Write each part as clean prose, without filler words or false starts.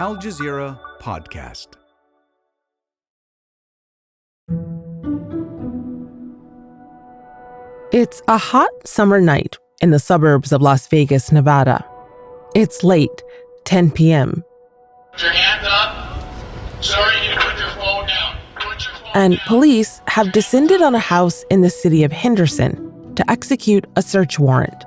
Al Jazeera podcast. It's a hot summer night in the suburbs of Las Vegas, Nevada. It's late, 10 p.m. Put your hands up. Sorry, you put your phone down. And police have descended on a house in the city of Henderson to execute a search warrant.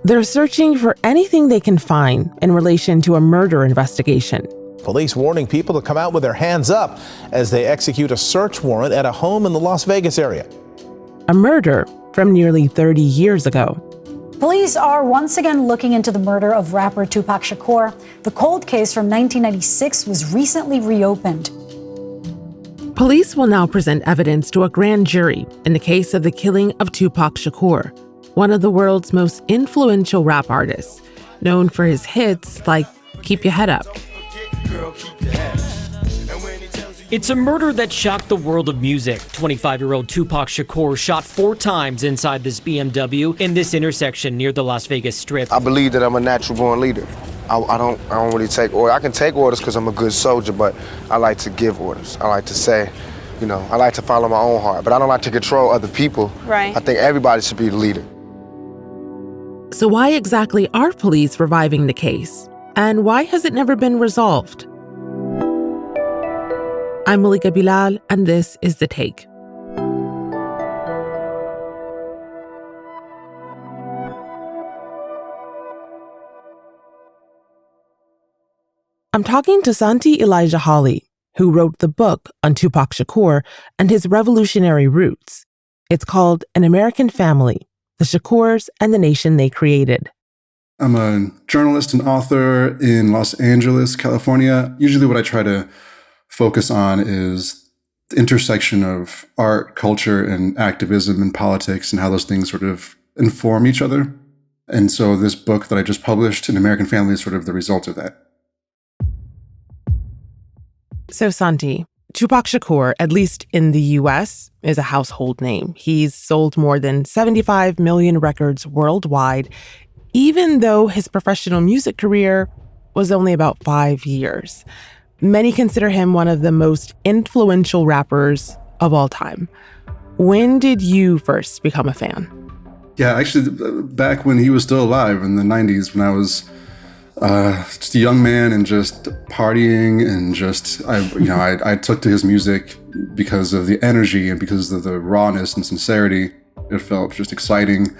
They're searching for anything they can find in relation to a murder investigation. Police warning people to come out with their hands up as they execute a search warrant at a home in the Las Vegas area. A murder from nearly 30 years ago. Police are once again looking into the murder of rapper Tupac Shakur. The cold case from 1996 was recently reopened. Police will now present evidence to a grand jury in the case of the killing of Tupac Shakur, one of the world's most influential rap artists, known for his hits like Keep Your Head Up. It's a murder that shocked the world of music. 25-year-old Tupac Shakur shot 4 times inside this BMW in this intersection near the Las Vegas Strip. I believe that I'm a natural-born leader. I don't really take orders. I can take orders because I'm a good soldier, but I like to give orders. I like to say, I like to follow my own heart, but I don't like to control other people. Right. I think everybody should be the leader. So why exactly are police reviving the case? And why has it never been resolved? I'm Malika Bilal, and this is The Take. I'm talking to Santi Elijah Holley, who wrote the book on Tupac Shakur and his revolutionary roots. It's called An American Family, The Shakurs and the Nation They Created. I'm a journalist and author in Los Angeles, California. Usually what I try to focus on is the intersection of art, culture, and activism and politics and how those things sort of inform each other. And so this book that I just published, An American Family, is sort of the result of that. So Santi, Tupac Shakur, at least in the U.S., is a household name. He's sold more than 75 million records worldwide, even though his professional music career was only about 5 years. Many consider him one of the most influential rappers of all time. When did you first become a fan? Yeah, actually, back when he was still alive in the 90s, when I was just a young man and just partying and I took to his music because of the energy and because of the rawness and sincerity. It felt just exciting.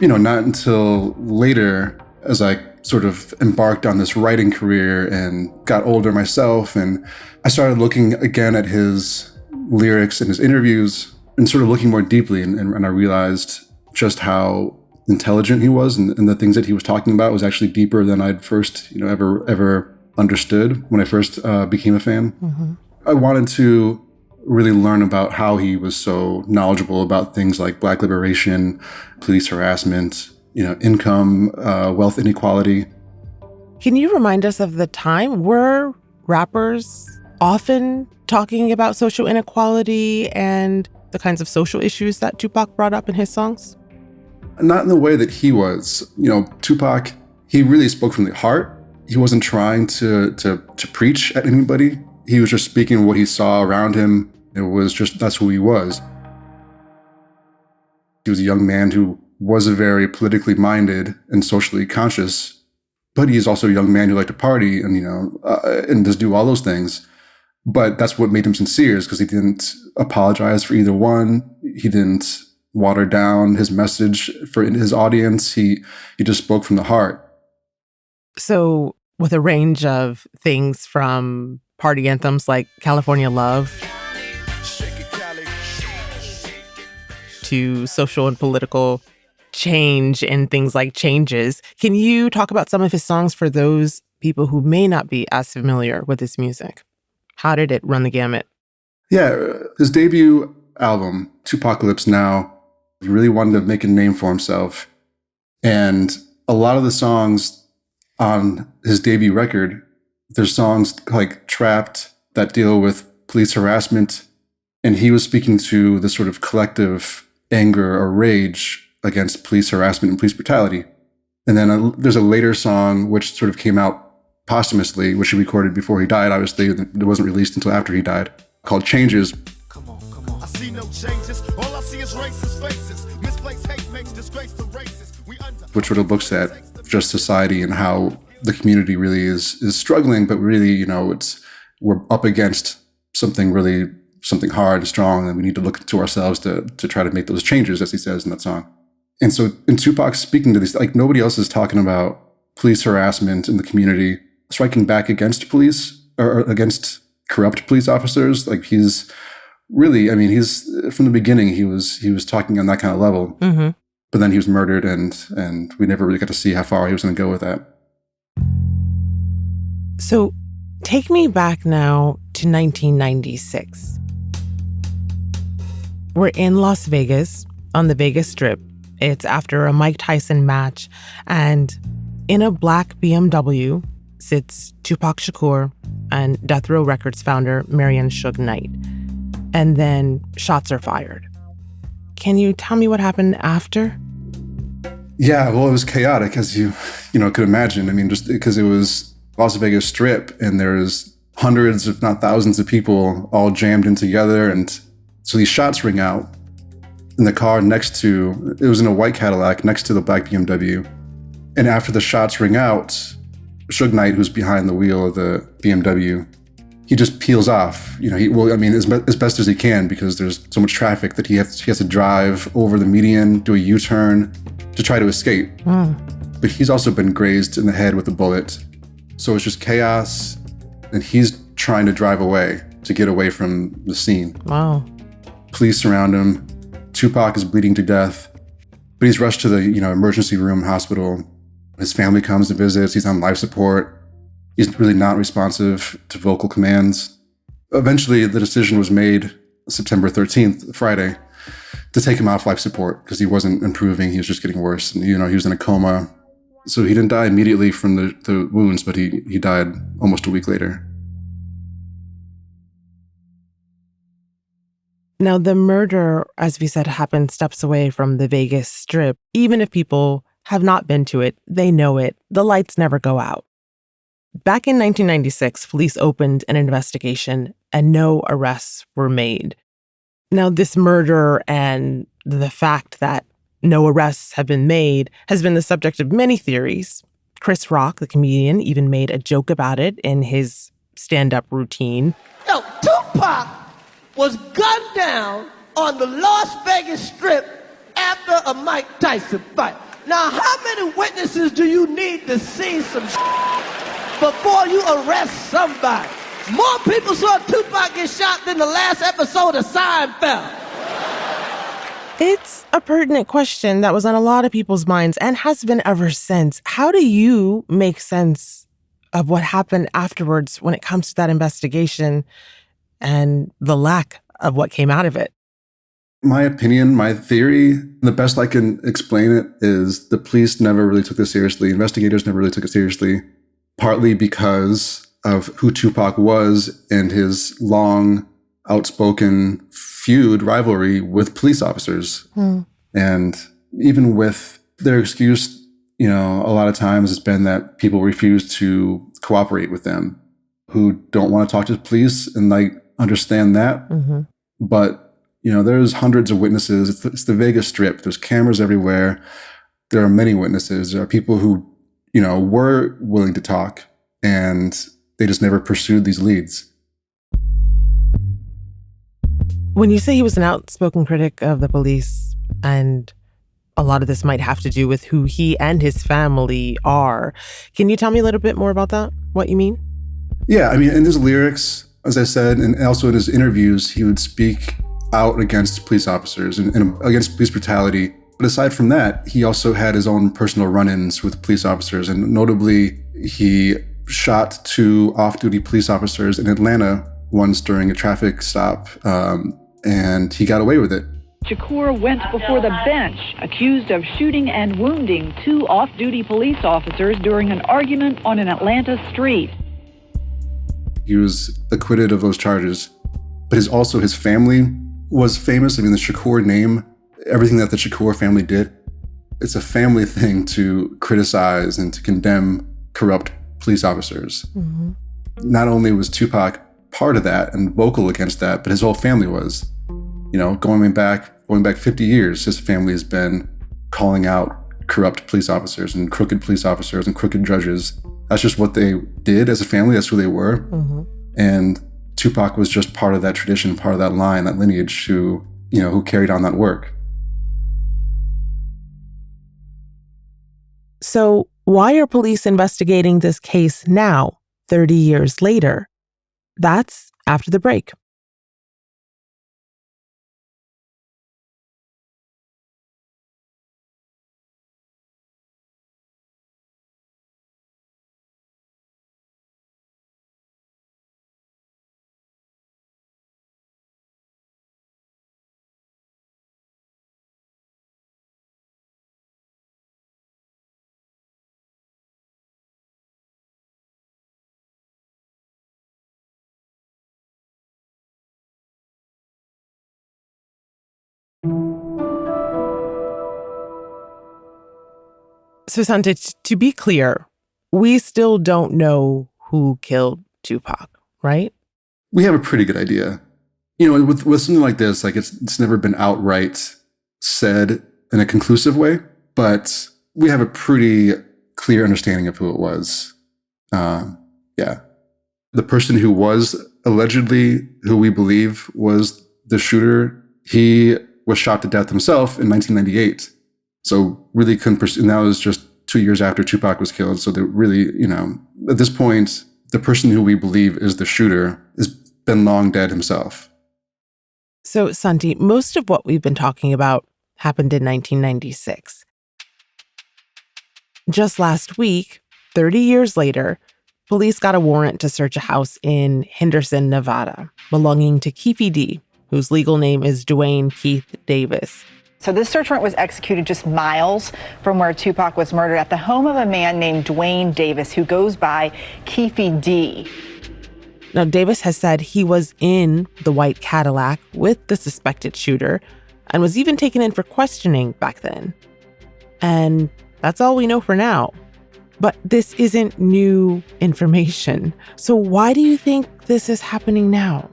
Not until later, as I sort of embarked on this writing career and got older myself, and I started looking again at his lyrics and his interviews and sort of looking more deeply, and I realized just how intelligent he was, and the things that he was talking about was actually deeper than I'd first ever understood when I first became a fan. Mm-hmm. I wanted to really learn about how he was so knowledgeable about things like Black liberation, police harassment, income, wealth inequality. Can you remind us of the time? Were rappers often talking about social inequality and the kinds of social issues that Tupac brought up in his songs? Not in the way that he was. Tupac, he really spoke from the heart. He wasn't trying to preach at anybody. He was just speaking what he saw around him. It was just, that's who he was. He was a young man who was very politically minded and socially conscious, but he's also a young man who liked to party and just do all those things. But that's what made him sincere, is because he didn't apologize for either one. He didn't water down his message for his audience. He just spoke from the heart. So with a range of things from party anthems like California Love to social and political change and things like Changes, can you talk about some of his songs for those people who may not be as familiar with his music? How did it run the gamut? Yeah, his debut album, Tupacalypse Now, he really wanted to make a name for himself. And a lot of the songs on his debut record, there's songs like Trapped that deal with police harassment. And he was speaking to the sort of collective anger or rage against police harassment and police brutality. And then there's a later song which sort of came out posthumously, which he recorded before he died. Obviously, it wasn't released until after he died, called Changes. Come on. I see no changes. All I see is racist faces. Misplaced hate makes disgrace to races. Which sort of looks at just society and how the community really is struggling, but really, we're up against something hard and strong, and we need to look to ourselves to try to make those changes, as he says in that song. And so in Tupac speaking to this, like, nobody else is talking about police harassment in the community, striking back against police or against corrupt police officers. Like, he's really, he's from the beginning, he was talking on that kind of level. Mm-hmm. But then he was murdered, and we never really got to see how far he was going to go with that. So take me back now to 1996. We're in Las Vegas on the Vegas Strip. It's after a Mike Tyson match, and in a black BMW sits Tupac Shakur and Death Row Records founder Marion Suge Knight. And then shots are fired. Can you tell me what happened after? Yeah, well, it was chaotic, as you could imagine. Just because it was Las Vegas Strip, and there's hundreds, if not thousands of people all jammed in together. And so these shots ring out in the car it was in a white Cadillac next to the black BMW. And after the shots ring out, Suge Knight, who's behind the wheel of the BMW, he just peels off. As best as he can, because there's so much traffic that he has to drive over the median, do a U-turn to try to escape. But he's also been grazed in the head with a bullet. So it's just chaos, and he's trying to drive away to get away from the scene. Wow. Police surround him. Tupac is bleeding to death, but he's rushed to the emergency room hospital. His family comes and visits. He's on life support. He's really not responsive to vocal commands. Eventually, the decision was made September 13th, Friday, to take him off life support because he wasn't improving. He was just getting worse. And, he was in a coma. So he didn't die immediately from the wounds, but he died almost a week later. Now, the murder, as we said, happened steps away from the Vegas Strip. Even if people have not been to it, they know it. The lights never go out. Back in 1996, police opened an investigation and no arrests were made. Now, this murder and the fact that no arrests have been made has been the subject of many theories. Chris Rock, the comedian, even made a joke about it in his stand-up routine. Yo, Tupac was gunned down on the Las Vegas Strip after a Mike Tyson fight. Now, how many witnesses do you need to see some before you arrest somebody? More people saw Tupac get shot than the last episode of Seinfeld. It's a pertinent question that was on a lot of people's minds and has been ever since. How do you make sense of what happened afterwards when it comes to that investigation and the lack of what came out of it? My opinion, my theory, the best I can explain it is the police never really took this seriously. Investigators never really took it seriously, partly because of who Tupac was and his long, outspoken rivalry with police officers. And even with their excuse, a lot of times it's been that people refuse to cooperate with them, who don't want to talk to the police, and understand that. Mm-hmm. But, there's hundreds of witnesses. It's the Vegas Strip. There's cameras everywhere. There are many witnesses. There are people who, were willing to talk, and they just never pursued these leads. When you say he was an outspoken critic of the police, and a lot of this might have to do with who he and his family are, can you tell me a little bit more about that? What you mean? Yeah, in his lyrics, as I said, and also in his interviews, he would speak out against police officers and against police brutality. But aside from that, he also had his own personal run-ins with police officers. And notably, he shot 2 off-duty police officers in Atlanta once during a traffic stop, and he got away with it. Shakur went before the bench, accused of shooting and wounding 2 off-duty police officers during an argument on an Atlanta street. He was acquitted of those charges, but his family was famous. The Shakur name, everything that the Shakur family did, it's a family thing to criticize and to condemn corrupt police officers. Mm-hmm. Not only was Tupac part of that and vocal against that, but his whole family was. Going back 50 years, his family has been calling out corrupt police officers and crooked police officers and crooked judges. That's just what they did as a family. That's who they were. Mm-hmm. And Tupac was just part of that tradition, part of that line, that lineage who carried on that work. So why are police investigating this case now, 30 years later? That's after the break. So, Santi, to be clear, we still don't know who killed Tupac, right? We have a pretty good idea. With something like this, it's never been outright said in a conclusive way, but we have a pretty clear understanding of who it was. The person who was allegedly, who we believe was the shooter, he was shot to death himself in 1998. So really couldn't pursue, and that was just 2 years after Tupac was killed. So they really, at this point, the person who we believe is the shooter has been long dead himself. So, Santi, most of what we've been talking about happened in 1996. Just last week, 30 years later, police got a warrant to search a house in Henderson, Nevada, belonging to Keefe D, whose legal name is Duane Keith Davis. So this search warrant was executed just miles from where Tupac was murdered at the home of a man named Duane Davis, who goes by Keefe D. Now, Davis has said he was in the white Cadillac with the suspected shooter and was even taken in for questioning back then. And that's all we know for now. But this isn't new information. So why do you think this is happening now?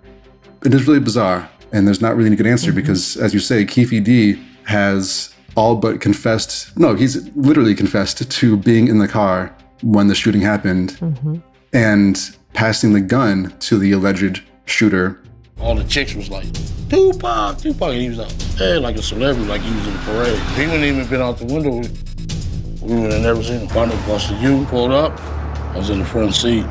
It is really bizarre, and there's not really a good answer because, as you say, Keefe D has all but confessed. No, he's literally confessed to being in the car when the shooting happened and passing the gun to the alleged shooter. All the chicks was like, Tupac, and he was like, hey, like a celebrity, like he was in the parade. He wouldn't even been out the window. We would have never seen him. Final busted you, pulled up, I was in the front seat.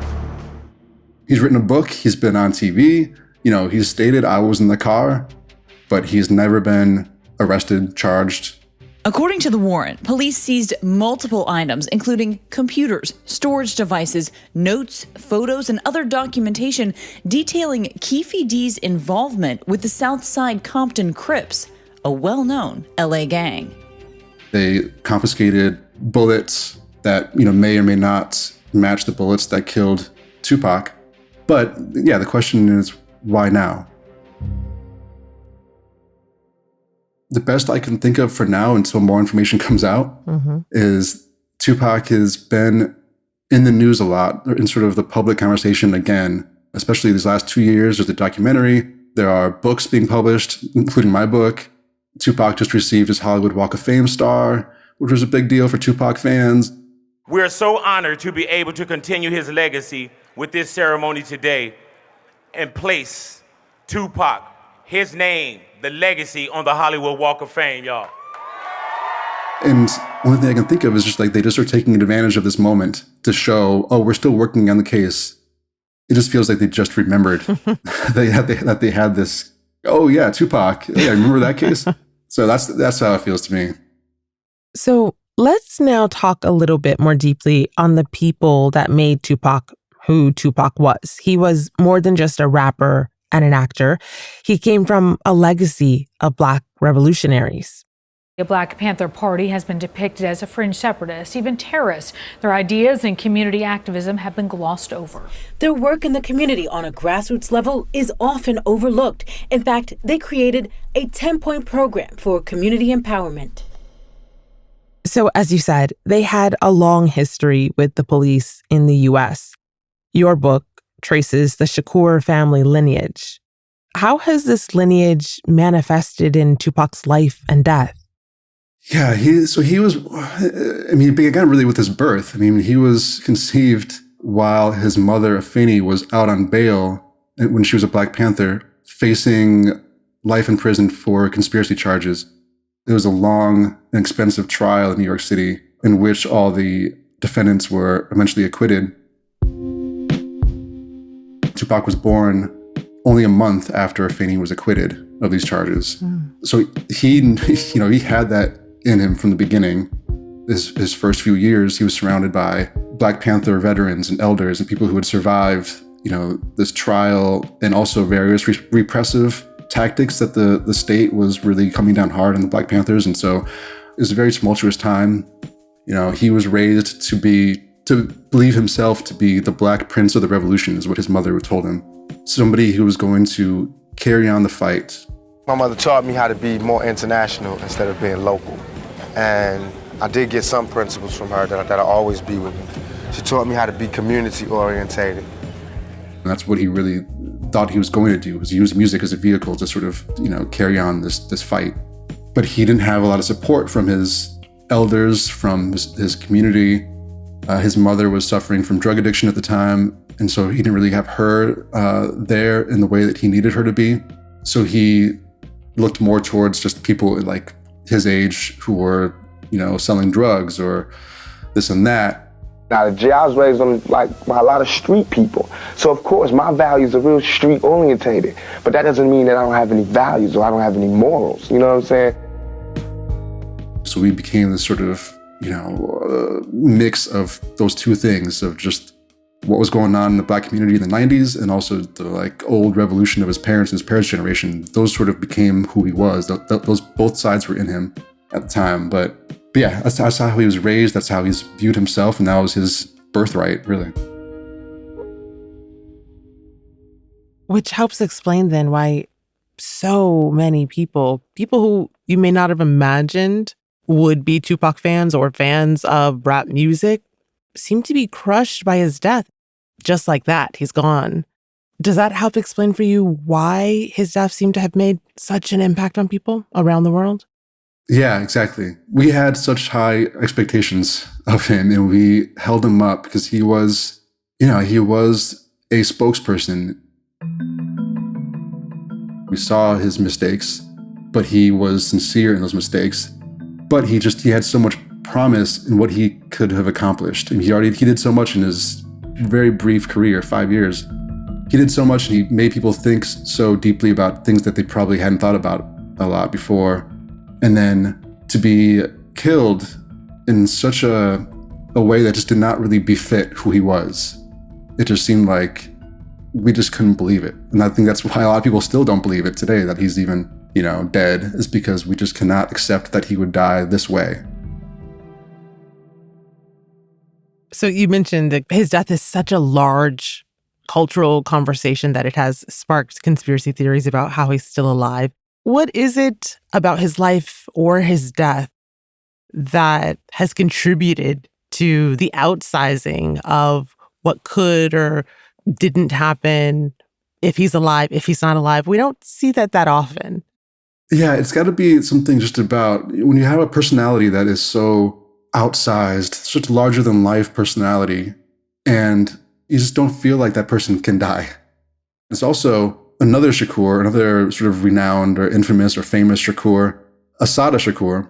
He's written a book, he's been on TV, he's stated I was in the car, but he's never been arrested, charged. According to the warrant, police seized multiple items, including computers, storage devices, notes, photos, and other documentation detailing Keefe D's involvement with the Southside Compton Crips, a well-known LA gang. They confiscated bullets that, may or may not match the bullets that killed Tupac. But yeah, the question is, why now? The best I can think of for now, until more information comes out, is Tupac has been in the news a lot, in sort of the public conversation again, especially these last 2 years. There's a documentary. There are books being published, including my book. Tupac just received his Hollywood Walk of Fame star, which was a big deal for Tupac fans. We're so honored to be able to continue his legacy with this ceremony today and place Tupac, his name, the legacy on the Hollywood Walk of Fame, y'all. And only thing I can think of is just they just are taking advantage of this moment to show, we're still working on the case. It just feels like they just remembered that they had this, oh yeah, Tupac. Yeah, remember that case? So that's how it feels to me. So let's now talk a little bit more deeply on the people that made Tupac who Tupac was. He was more than just a rapper and an actor. He came from a legacy of Black revolutionaries. The Black Panther Party has been depicted as a fringe separatist, even terrorist. Their ideas and community activism have been glossed over. Their work in the community on a grassroots level is often overlooked. In fact, they created a 10-point program for community empowerment. So, as you said, they had a long history with the police in the U.S. Your book traces the Shakur family lineage. How has this lineage manifested in Tupac's life and death? Yeah, he was, it began really with his birth. He was conceived while his mother, Afeni, was out on bail when she was a Black Panther, facing life in prison for conspiracy charges. It was a long and expensive trial in New York City in which all the defendants were eventually acquitted. Tupac was born only a month after Afeni was acquitted of these charges. So he had that in him from the beginning. His first few years, he was surrounded by Black Panther veterans and elders and people who had survived, this trial, and also various repressive tactics that the state was really coming down hard on the Black Panthers. And so it was a very tumultuous time. He was raised to believe himself to be the Black Prince of the Revolution, is what his mother told him. Somebody who was going to carry on the fight. My mother taught me how to be more international instead of being local. And I did get some principles from her that'll always be with me. She taught me how to be community orientated. And that's what he really thought he was going to do, was use music as a vehicle to sort of, carry on this fight. But he didn't have a lot of support from his elders, from his community. His mother was suffering from drug addiction at the time, and so he didn't really have her there in the way that he needed her to be. So he looked more towards just people like his age who were, selling drugs or this and that. Now, I was raised by a lot of street people. So, of course, my values are real street-orientated. But that doesn't mean that I don't have any values or I don't have any morals. You know what I'm saying? So we became this sort of, mix of those two things, of just what was going on in the Black community in the 90s and also the old revolution of his parents and his parents' generation. Those sort of became who he was. Those both sides were in him at the time. But yeah, that's how he was raised. That's how he's viewed himself. And that was his birthright, really. Which helps explain then why so many people who you may not have imagined would be Tupac fans or fans of rap music, seem to be crushed by his death. Just like that, he's gone. Does that help explain for you why his death seemed to have made such an impact on people around the world? Yeah, exactly. We had such high expectations of him, and we held him up because he was a spokesperson. We saw his mistakes, but he was sincere in those mistakes. But he had so much promise in what he could have accomplished. And he did so much in his very brief career, 5 years. He did so much, and he made people think so deeply about things that they probably hadn't thought about a lot before. And then to be killed in such a way that just did not really befit who he was. It just seemed like we just couldn't believe it. And I think that's why a lot of people still don't believe it today, that he's even, dead, is because we just cannot accept that he would die this way. So you mentioned that his death is such a large cultural conversation that it has sparked conspiracy theories about how he's still alive. What is it about his life or his death that has contributed to the outsizing of what could or didn't happen, if he's alive, if he's not alive? We don't see that often. Yeah, it's got to be something just about when you have a personality that is so outsized, such larger than life personality, and you just don't feel like that person can die. It's also another Shakur, another sort of renowned or infamous or famous Shakur, Assata Shakur,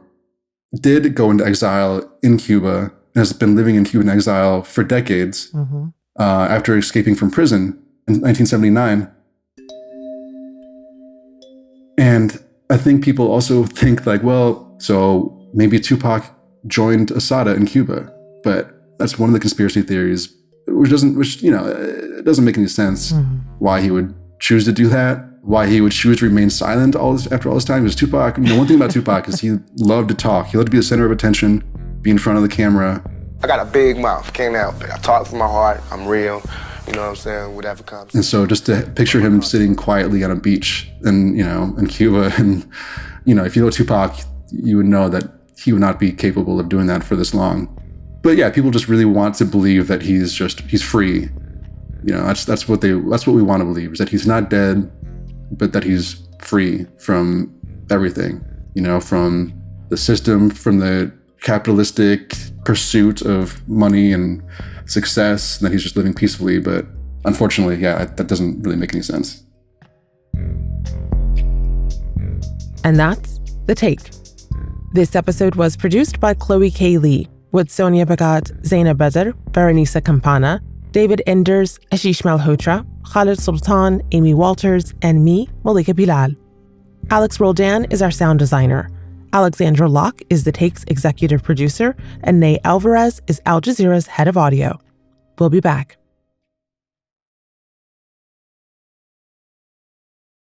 did go into exile in Cuba and has been living in Cuban exile for decades after escaping from prison in 1979. And I think people also think so maybe Tupac joined Assata in Cuba, but that's one of the conspiracy theories, it doesn't make any sense why he would choose to do that, why he would choose to remain silent after all this time. Because Tupac, one thing about Tupac is he loved to talk. He loved to be the center of attention, be in front of the camera. I got a big mouth, can't help it. I talk from my heart, I'm real, you know what I'm saying, whatever comes. And so just to picture him sitting quietly on a beach in Cuba, and, if you know Tupac, you would know that he would not be capable of doing that for this long. But yeah, people just really want to believe that he's free. You know, that's what we want to believe, is that he's not dead, but that he's free from everything, you know, from the system, from the capitalistic pursuit of money and success, and that he's just living peacefully. But unfortunately, yeah, that doesn't really make any sense. And that's The Take. This episode was produced by Chloe K. Lee, with Sonia Bagat, Zainab Badr, Veronisa Campana, David Enders, Ashish Malhotra, Khaled Soltan, Amy Walters, and me, Malika Bilal. Alex Roldan is our sound designer. Alexandra Locke is The Take's executive producer, and Ney Alvarez is Al Jazeera's head of audio. We'll be back.